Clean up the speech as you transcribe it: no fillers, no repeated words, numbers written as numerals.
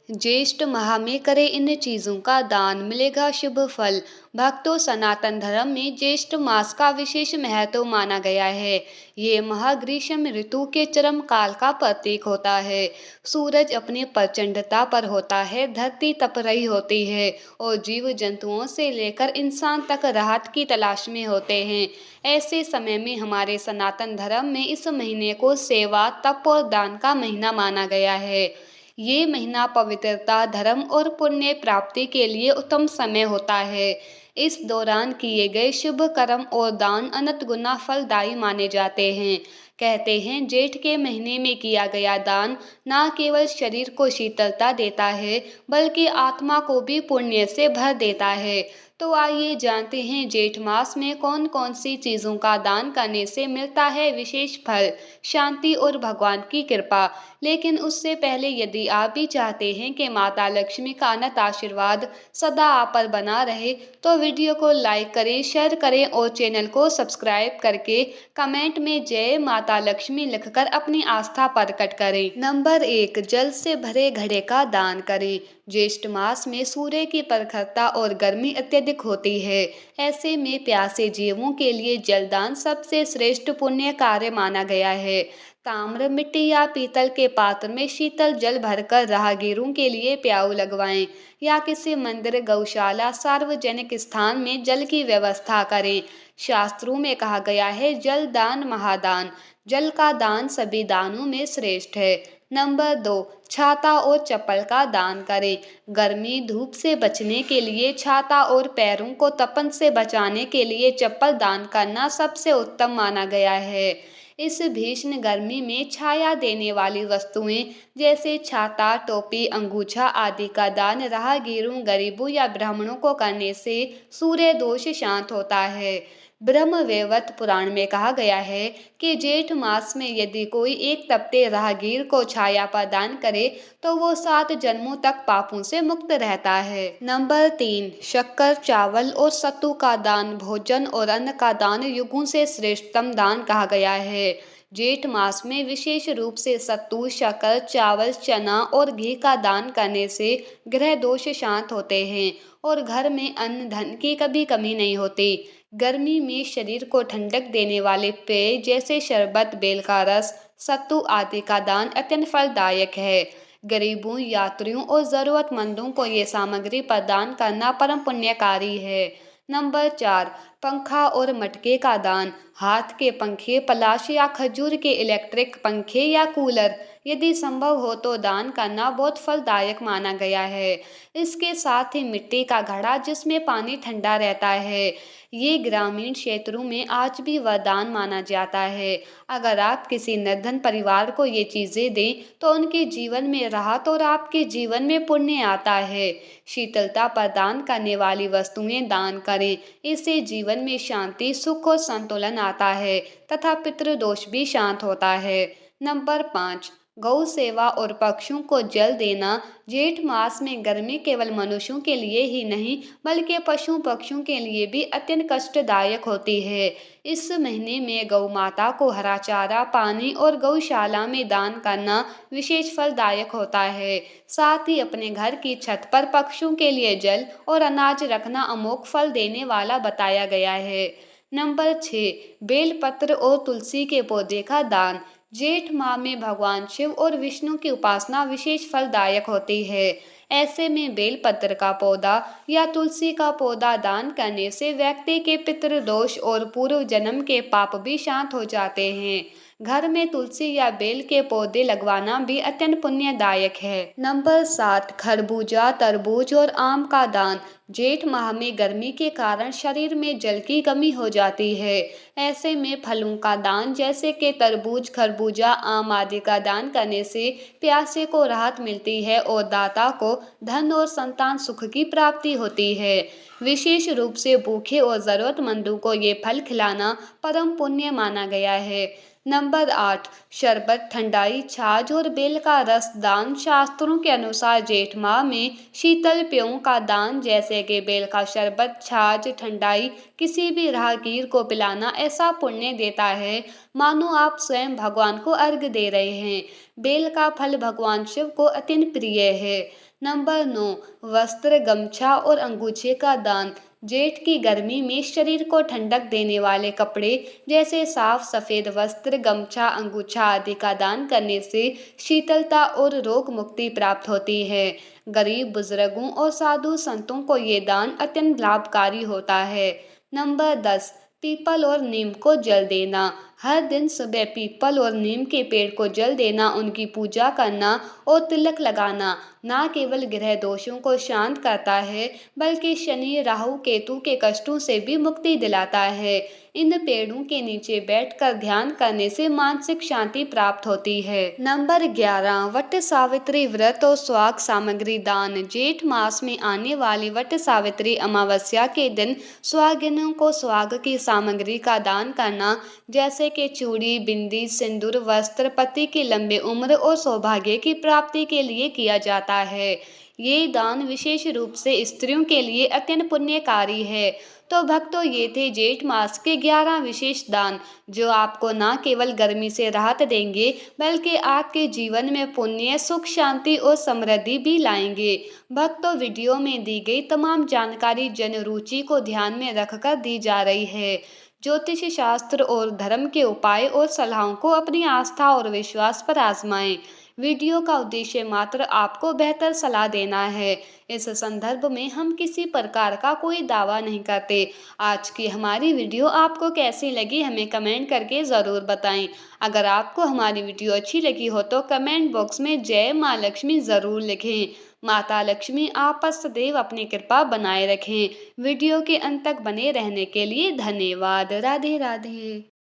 ज्येष्ठ माह में करें इन चीजों का दान, मिलेगा शुभ फल। भक्तों, सनातन धर्म में ज्येष्ठ मास का विशेष महत्व माना गया है। ये माह ग्रीष्म ऋतु के चरम काल का प्रतीक होता है। सूरज अपनी प्रचंडता पर होता है, धरती तप रही होती है और जीव जंतुओं से लेकर इंसान तक राहत की तलाश में होते हैं। ऐसे समय में हमारे सनातन धर्म में इस महीने को सेवा, तप और दान का महीना माना गया है। ये महीना पवित्रता, धर्म और पुण्य प्राप्ति के लिए उत्तम समय होता है। इस दौरान किए गए शुभ कर्म और दान अनंत गुना फलदायी माने जाते हैं। कहते हैं, जेठ के महीने में किया गया दान न केवल शरीर को शीतलता देता है, बल्कि आत्मा को भी पुण्य से भर देता है। तो आइए जानते हैं, जेठ मास में कौन कौन सी चीज़ों का दान करने से मिलता है विशेष फल, शांति और भगवान की कृपा। लेकिन उससे पहले, यदि आप भी चाहते हैं कि माता लक्ष्मी का अनंत आशीर्वाद सदा आप पर बना रहे, तो वीडियो को लाइक करें, शेयर करें और चैनल को सब्सक्राइब करके कमेंट में जय माता लक्ष्मी लिखकर अपनी आस्था प्रकट करें। नंबर 1, जल से भरे घड़े का दान करें। ज्येष्ठ मास में सूर्य की प्रखरता और गर्मी अत्यधिक होती है। ऐसे में प्यासे जीवों के लिए जलदान सबसे श्रेष्ठ पुण्य कार्य माना गया है। ताम्र, मिट्टी या पीतल के पात्र में शीतल जल भरकर राहगीरों के लिए प्याऊ लगवाएं या किसी मंदिर, गौशाला, सार्वजनिक स्थान में जल की व्यवस्था करें। शास्त्रों में कहा गया है, जल दान महादान। जल का दान सभी दानों में श्रेष्ठ है। नंबर 2, छाता और चप्पल का दान करें। गर्मी धूप से बचने के लिए छाता और पैरों को तपन से बचाने के लिए चप्पल दान करना सबसे उत्तम माना गया है। इस भीषण गर्मी में छाया देने वाली वस्तुएं जैसे छाता, टोपी, अंगूछा आदि का दान राहगीरों, गरीबों या ब्राह्मणों को करने से सूर्य दोष शांत होता है। ब्रह्मवैवर्त पुराण में कहा गया है कि जेठ मास में यदि कोई एक तपते राहगीर को छाया प्रदान करे, तो वो 7 जन्मों तक पापों से मुक्त रहता है। नंबर 3, शक्कर, चावल और सत्तू का दान। भोजन और अन्न का दान युगों से श्रेष्ठतम दान कहा गया है। जेठ मास में विशेष रूप से सत्तू, शक्कर, चावल, चना और घी का दान करने से ग्रह दोष शांत होते हैं और घर में अन्न धन की कभी कमी नहीं होती। गर्मी में शरीर को ठंडक देने वाले पेय जैसे शरबत, बेल का रस, सत्तू आदि का दान अत्यंत फलदायक है। गरीबों, यात्रियों और जरूरतमंदों को ये सामग्री प्रदान करना परम पुण्यकारी है। नंबर 4, पंखा और मटके का दान। हाथ के पंखे, पलाश या खजूर के इलेक्ट्रिक पंखे या कूलर यदि संभव हो तो दान करना बहुत फलदायक माना गया है। इसके साथ ही मिट्टी का घड़ा जिसमें पानी ठंडा रहता है। ये ग्रामीण क्षेत्रों में आज भी वरदान माना जाता है। अगर आप किसी निर्धन परिवार को ये चीज़ें दें, तो उनके जीवन में राहत और आपके जीवन में पुण्य आता है। शीतलता प्रदान करने वाली वस्तुएं दान करें। इससे जीवन में शांति, सुख और संतुलन आता है तथा पितृदोष भी शांत होता है। नंबर 5, गौ सेवा और पक्षियों को जल देना। जेठ मास में गर्मी केवल मनुष्यों के लिए ही नहीं, बल्कि पशु पक्षियों के लिए भी अत्यंत कष्टदायक होती है। इस महीने में गौ माता को हरा चारा, पानी और गौशाला में दान करना विशेष फलदायक होता है। साथ ही अपने घर की छत पर पक्षियों के लिए जल और अनाज रखना अमोघ फल देने वाला बताया गया है। नंबर 6, बेलपत्र और तुलसी के पौधे का दान। जेठ माह में भगवान शिव और विष्णु की उपासना विशेष फलदायक होती है। ऐसे में बेलपत्र का पौधा या तुलसी का पौधा दान करने से व्यक्ति के पितृदोष और पूर्व जन्म के पाप भी शांत हो जाते हैं। घर में तुलसी या बेल के पौधे लगवाना भी अत्यंत पुण्यदायक है। नंबर 7, खरबूजा, तरबूज और आम का दान। जेठ माह में गर्मी के कारण शरीर में जल की कमी हो जाती है। ऐसे में फलों का दान जैसे कि तरबूज, खरबूजा, आम आदि का दान करने से प्यासे को राहत मिलती है और दाता को धन और संतान सुख की प्राप्ति होती है। विशेष रूप से भूखे और जरूरतमंदों को ये फल खिलाना परम पुण्य माना गया है। नंबर 8, शरबत, ठंडाई, छाछ और बेल का रस दान। शास्त्रों के अनुसार जेठ माह में शीतल पेयों का दान जैसे कि बेल का शरबत, छाछ, ठंडाई किसी भी राहगीर को पिलाना ऐसा पुण्य देता है मानो आप स्वयं भगवान को अर्घ दे रहे हैं। बेल का फल भगवान शिव को अत्यंत प्रिय है। नंबर 9, वस्त्र, गमछा और अंगूछे का दान। जेठ की गर्मी में शरीर को ठंडक देने वाले कपड़े जैसे साफ सफेद वस्त्र, गमछा, अंगूछा आदि का दान करने से शीतलता और रोग मुक्ति प्राप्त होती है। गरीब, बुजुर्गों और साधु संतों को ये दान अत्यंत लाभकारी होता है। नंबर 10, पीपल और नीम को जल देना। हर दिन सुबह पीपल और नीम के पेड़ को जल देना, उनकी पूजा करना और तिलक लगाना न केवल ग्रह दोषों को शांत करता है, बल्कि शनि, राहु, केतु के कष्टों से भी मुक्ति दिलाता है। इन पेड़ों के नीचे बैठकर ध्यान करने से मानसिक शांति प्राप्त होती है। नंबर 11, वट सावित्री व्रत और सुहाग सामग्री दान। जेठ मास में आने वाली वट सावित्री अमावस्या के दिन सुहागिनों को सुहाग की सामग्री का दान करना, जैसे कि चूड़ी, बिंदी, सिंदूर, वस्त्र, पति की लंबी उम्र और सौभाग्य की प्राप्ति के लिए किया जाता है। ये दान विशेष रूप से स्त्रियों के लिए अत्यंत पुण्यकारी है। तो भक्तों, ये थे जेठ मास के 11 विशेष दान, जो आपको न केवल गर्मी से राहत देंगे, बल्कि आपके जीवन में पुण्य, सुख, शांति और समृद्धि भी लाएंगे। भक्तों, वीडियो में दी गई तमाम जानकारी जन रुचि को ध्यान में रखकर दी जा रही है। ज्योतिष शास्त्र और धर्म के उपाय और सलाहों को अपनी आस्था और विश्वास पर आजमाएं। वीडियो का उद्देश्य मात्र आपको बेहतर सलाह देना है। इस संदर्भ में हम किसी प्रकार का कोई दावा नहीं करते। आज की हमारी वीडियो आपको कैसी लगी, हमें कमेंट करके ज़रूर बताएं। अगर आपको हमारी वीडियो अच्छी लगी हो तो कमेंट बॉक्स में जय माँ लक्ष्मी ज़रूर लिखें। माता लक्ष्मी आप पर सदैव अपनी कृपा बनाए रखें। वीडियो के अंत तक बने रहने के लिए धन्यवाद। राधे राधे।